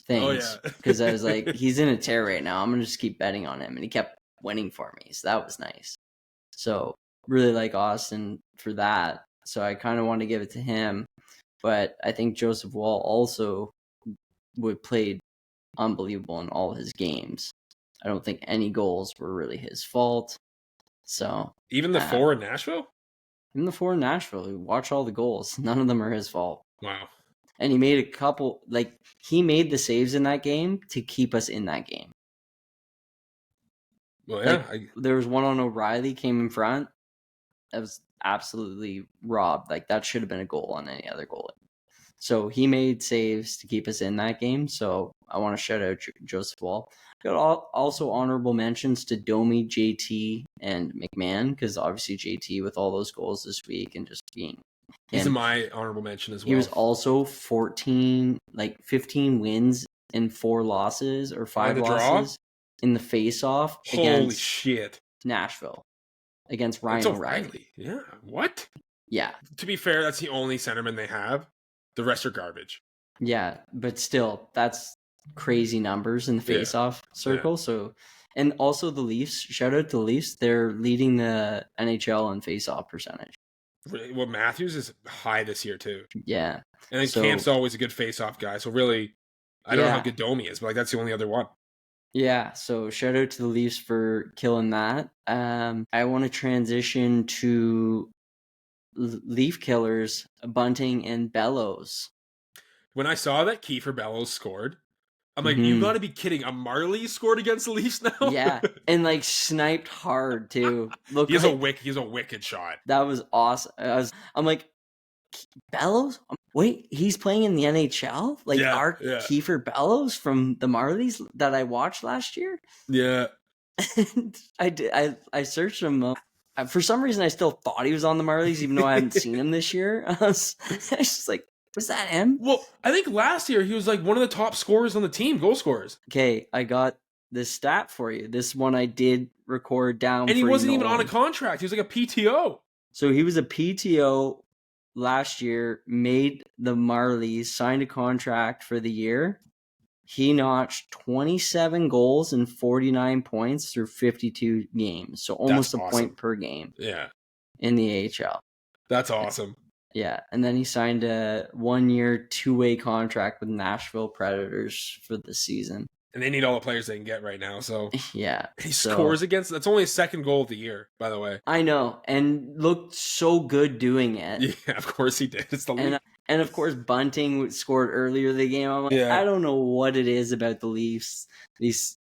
things because I was like, he's in a tear right now. I'm gonna just keep betting on him, and he kept winning for me, so that was nice. So really like Austin for that. So I kind of want to give it to him, but I think Joseph Wall also played unbelievable in all his games. I don't think any goals were really his fault. So even the 4 in Nashville. In the 4 in Nashville, we watch all the goals. None of them are his fault. Wow. And he made a couple, he made the saves in that game to keep us in that game. Well, yeah. There was one on O'Reilly, came in front. That was absolutely robbed. That should have been a goal on any other goalie. So he made saves to keep us in that game. So I want to shout out Joseph Wall. Got also honorable mentions to Domi, JT, and McMahon, because obviously JT with all those goals this week and just being... He's in my honorable mention as well. He was also 15 wins and 4 losses or 5 losses in the face-off against shit. Nashville against Ryan O'Reilly. Yeah, what? Yeah. To be fair, that's the only centerman they have. The rest are garbage. Yeah, but still, that's crazy numbers in the face-off circle. Yeah. So, and also the Leafs, shout out to the Leafs, they're leading the NHL in face-off percentage. Well, Matthews is high this year too. Yeah. And then Camp's always a good face-off guy. So really, I don't know how good Domi is, but that's the only other one. Yeah, so shout out to the Leafs for killing that. I want to transition to Leaf killers, Bunting and Bellows. When I saw that Kiefer Bellows scored, I'm like, you got to be kidding. A Marley scored against the Leafs now? Yeah, and sniped hard too. He has a wicked shot. That was awesome. I'm like, Bellows? Wait, he's playing in the NHL? Kiefer Bellows from the Marlies that I watched last year? Yeah. And I searched him. For some reason, I still thought he was on the Marlies, even though I haven't seen him this year. I was just like, was that him? Well, I think last year he was like one of the top scorers on the team, goal scorers. Okay, I got this stat for you. This one I did record down. And he wasn't even on a contract. He was like a PTO. So he was a PTO last year, made the Marlies, signed a contract for the year. He notched 27 goals and 49 points through 52 games. So almost a point per game. Yeah. In the AHL. That's awesome. Yeah. And then he signed a 1-year, 2-way contract with Nashville Predators for the season. And they need all the players they can get right now. So yeah. He scores against, that's only his second goal of the year, by the way. I know. And looked so good doing it. Yeah, of course he did. It's the league. And of course, Bunting scored earlier in the game. I'm like, I don't know what it is about the Leafs, these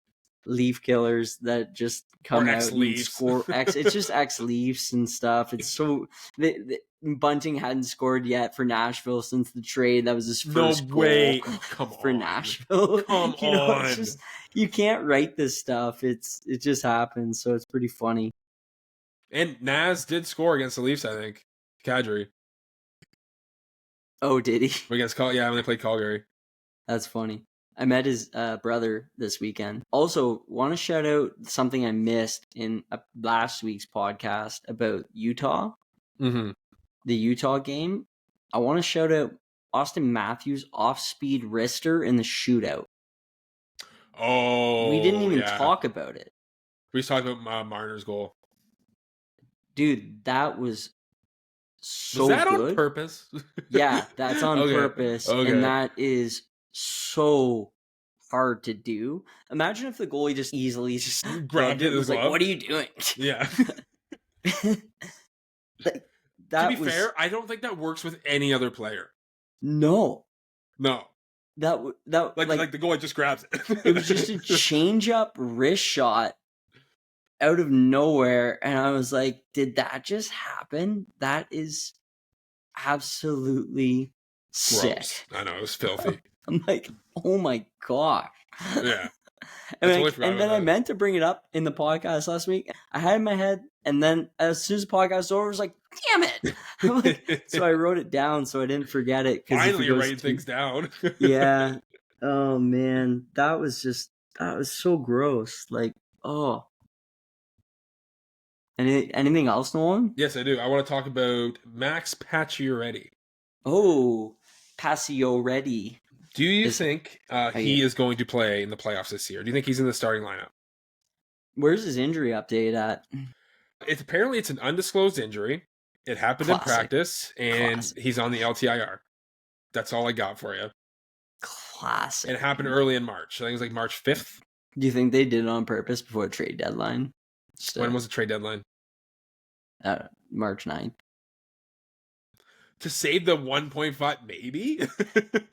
Leaf killers that just come out and score. It's just ex-Leafs and stuff. It's so Bunting hadn't scored yet for Nashville since the trade. That was his first goal for Nashville. Come on. It's just, you can't write this stuff. It just happens. So it's pretty funny. And Naz did score against the Leafs, I think. Calgary. Oh, did he? Against when they played Calgary. That's funny. I met his brother this weekend. Also, want to shout out something I missed in last week's podcast about Utah. Mm-hmm. The Utah game. I want to shout out Austin Matthews' off-speed wrister in the shootout. Oh, we didn't even talk about it. We just talked about Marner's goal. Dude, that was so good. Was that on purpose? Yeah, that's on purpose. Okay. And that is so hard to do. Imagine if the goalie just easily just grabbed it and was like, what are you doing? Yeah. To be fair, I don't think that works with any other player. No. That like the goalie just grabs it. It was just a change-up wrist shot out of nowhere, and I was like, did that just happen? That is absolutely sick. I know, it was filthy. I'm like, oh my gosh. Yeah. And then I meant to bring it up in the podcast last week. I had it in my head, and then as soon as the podcast was over, I was like, damn it. So I wrote it down so I didn't forget it. Finally, you're writing things down. Yeah. Oh, man. That was so gross. Like, oh. Anything else, Nolan? Yes, I do. I want to talk about Max Pacioretty. Oh, Pacioretty. Do you think he is going to play in the playoffs this year? Do you think he's in the starting lineup? Where's his injury update at? Apparently it's an undisclosed injury. It happened in practice, and he's on the LTIR. That's all I got for you. Classic. It happened early in March. I think it was like March 5th. Do you think they did it on purpose before the trade deadline? When was the trade deadline? March 9th. To save the 1.5, maybe?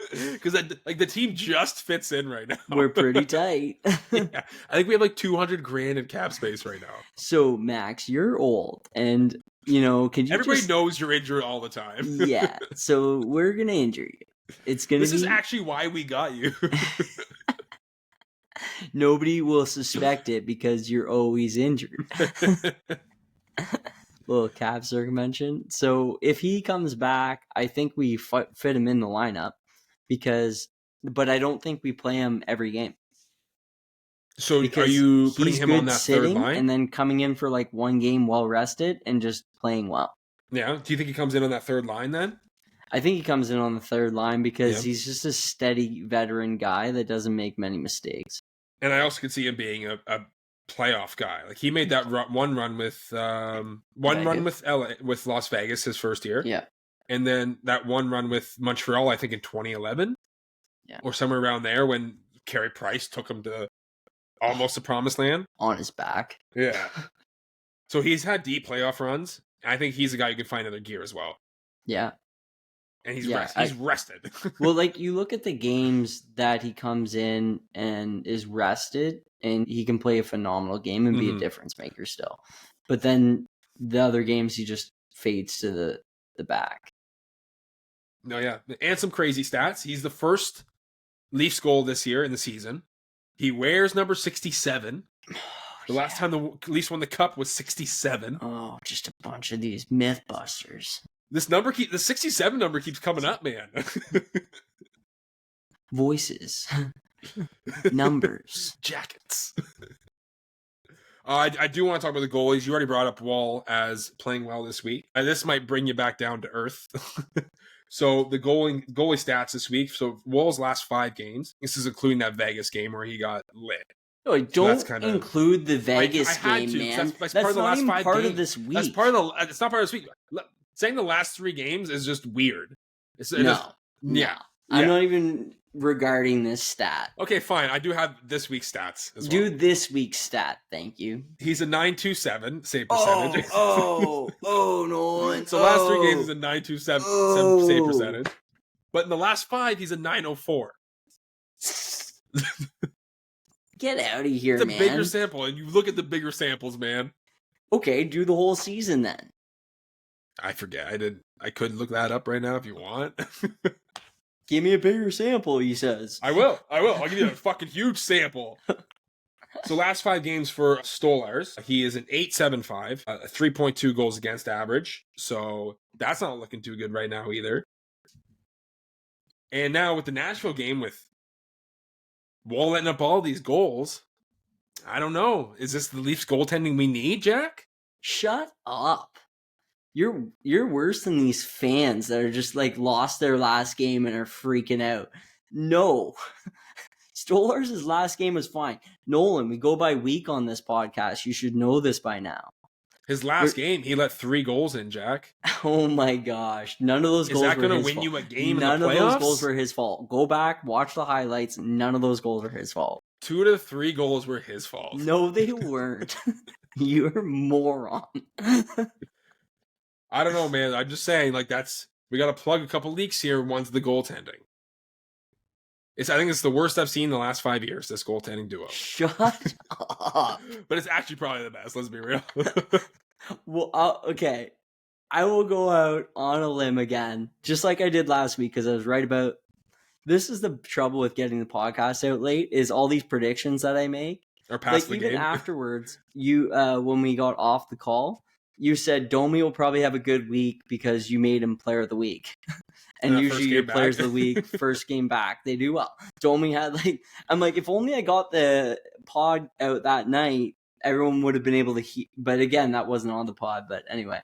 Because the team just fits in right now. We're pretty tight. Yeah. I think we have like $200,000 in cap space right now. So, Max, you're old, and everybody knows you're injured all the time. Yeah, so we're gonna injure you. This is actually why we got you. Nobody will suspect it because you're always injured. Little cap circumvention. So if he comes back, I think we fit him in the lineup but I don't think we play him every game. So are you putting him on that third line? And then coming in for like one game well rested and just playing well. Yeah. Do you think he comes in on that third line then? I think he comes in on the third line because he's just a steady veteran guy that doesn't make many mistakes. And I also could see him being a playoff guy. Like he made that one run with with Las Vegas his first year. Yeah. And then that one run with Montreal, I think in 2011. Yeah. Or somewhere around there when Carey Price took him to almost the promised land. On his back. Yeah. So he's had deep playoff runs. I think he's a guy who can find other gear as well. Yeah. And he's rested. Well, like you look at the games that he comes in and is rested, and he can play a phenomenal game and be a difference maker still. But then the other games he just fades to the back. No, yeah. And some crazy stats. He's the first Leafs goal this year in the season. He wears number 67. The last time the Leafs won the cup was 67. Oh, just a bunch of these Mythbusters. The 67 number keeps coming up, man. Voices. Numbers. Jackets. I do want to talk about the goalies. You already brought up Wall as playing well this week. This might bring you back down to earth. So the goalie stats this week. So Wall's last 5 games. This is including that Vegas game where he got lit. No, don't include the Vegas game, man. That's part of the last 5 games. Of this week. That's part of the. It's not part of this week. Saying the last 3 games is just weird. Yeah. I'm not even regarding this stat. Okay, fine. I do have this week's stats as well. Do this week's stat, thank you. He's a .927 save percentage. No. So last 3 games is a .927 save percentage. But in the last 5, he's a .904. Get out of here, man. It's a bigger sample, and you look at the bigger samples, man. Okay, do the whole season then. I forget. I could look that up right now if you want. Give me a bigger sample, he says. I will. I'll give you a fucking huge sample. So last 5 games for Stolarz, he is an .875, 3.2 goals against average. So that's not looking too good right now either. And now with the Nashville game, with Wall letting up all these goals, I don't know. Is this the Leafs goaltending we need, Jack? Shut up. You're worse than these fans that are just like lost their last game and are freaking out. No. Stolarz' last game was fine. Nolan, we go by week on this podcast. You should know this by now. His last game, he let 3 goals in, Jack. Oh my gosh. None of those goals were his fault. Is that going to win you a game None in the playoffs? None of those goals were his fault. Go back, watch the highlights. None of those goals were his fault. 2 to 3 goals were his fault. No, they weren't. You're a moron. I don't know, man. I'm just saying, like, we got to plug a couple leaks here. One's the goaltending. I think it's the worst I've seen in the last 5 years, this goaltending duo. Shut up. But it's actually probably the best, let's be real. Well, okay. I will go out on a limb again, just like I did last week, because I was right about... This is the trouble with getting the podcast out late, is all these predictions that I make. Or past the even game. Afterwards, you when we got off the call, you said Domi will probably have a good week because you made him player of the week. And usually your players of the week, first game back, they do well. Domi had I'm like, if only I got the pod out that night, everyone would have been able to but again, that wasn't on the pod, but anyway.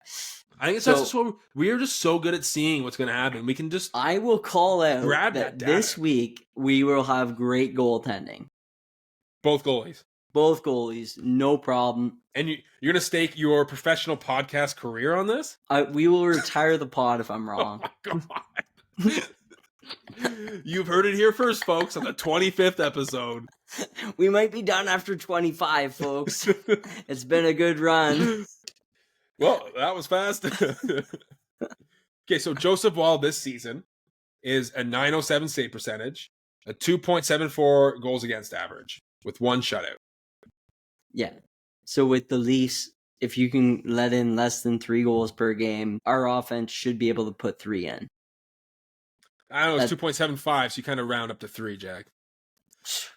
I think it's just what we're just so good at seeing what's going to happen. We can just I will call out grab that data. This week we will have great goaltending. Both goalies. Both goalies, no problem. And you're going to stake your professional podcast career on this? We will retire the pod if I'm wrong. Oh my God. You've heard it here first, folks, on the 25th episode. We might be done after 25, folks. It's been a good run. Well, that was fast. Okay, so Joseph Wall this season is a .907 save percentage, a 2.74 goals against average, with 1 shutout. Yeah. So with the Leafs, if you can let in less than 3 goals per game, our offense should be able to put 3 in. I don't know, it's 2.75, so you kind of round up to 3, Jack.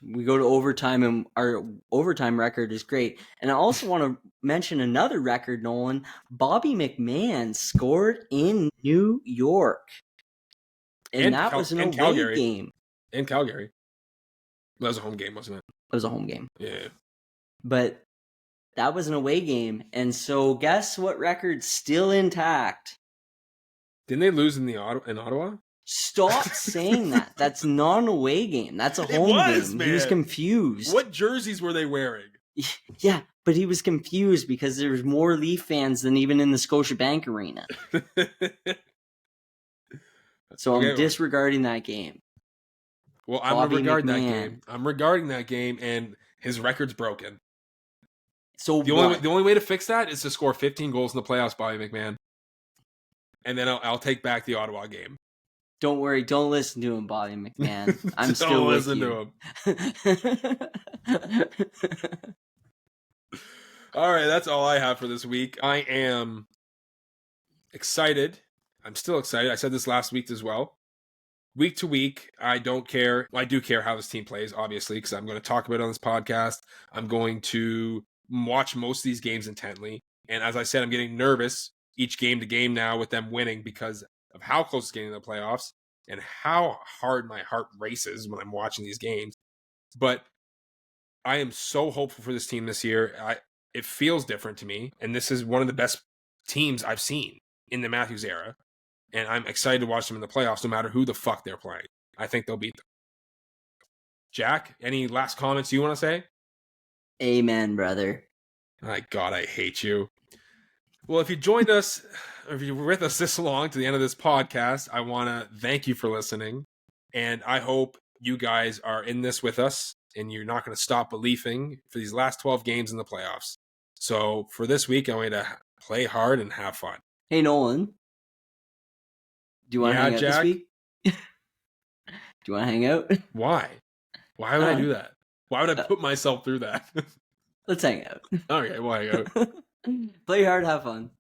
We go to overtime, and our overtime record is great. And I also want to mention another record, Nolan. Bobby McMahon scored in New York. And that was an away game. In Calgary. That was a home game, wasn't it? It was a home game. Yeah. But that was an away game. And so guess what record's still intact? Didn't they lose in Ottawa? Stop saying that. That's not an away game. That's a home game. Man. He was confused. What jerseys were they wearing? Yeah, but he was confused because there was more Leaf fans than even in the Scotiabank Arena. So I'm disregarding that game. Well, I'm regarding that game. I'm regarding that game, and his record's broken. So the only way to fix that is to score 15 goals in the playoffs, Bobby McMahon. And then I'll take back the Ottawa game. Don't worry. Don't listen to him, Bobby McMahon. I'm still with you. Don't listen to him. All right, that's all I have for this week. I am excited. I'm still excited. I said this last week as well. Week to week, I don't care. Well, I do care how this team plays, obviously, because I'm going to talk about it on this podcast. I'm going to watch most of these games intently. And as I said, I'm getting nervous each game to game now with them winning because of how close it's getting to the playoffs and how hard my heart races when I'm watching these games. But I am so hopeful for this team this year. It feels different to me. And this is one of the best teams I've seen in the Matthews era. And I'm excited to watch them in the playoffs no matter who the fuck they're playing. I think they'll beat them. Jack, any last comments you want to say? Amen, brother. My God, I hate you. Well, if you joined us, or if you were with us this long to the end of this podcast, I want to thank you for listening. And I hope you guys are in this with us and you're not going to stop believing for these last 12 games in the playoffs. So for this week, I'm going to play hard and have fun. Hey, Nolan. Do you want to hang out Jack? this week? Do you want to hang out? Why? Why would I do that? Why would I put myself through that? Let's hang out. Okay, we'll hang out. Play hard, have fun.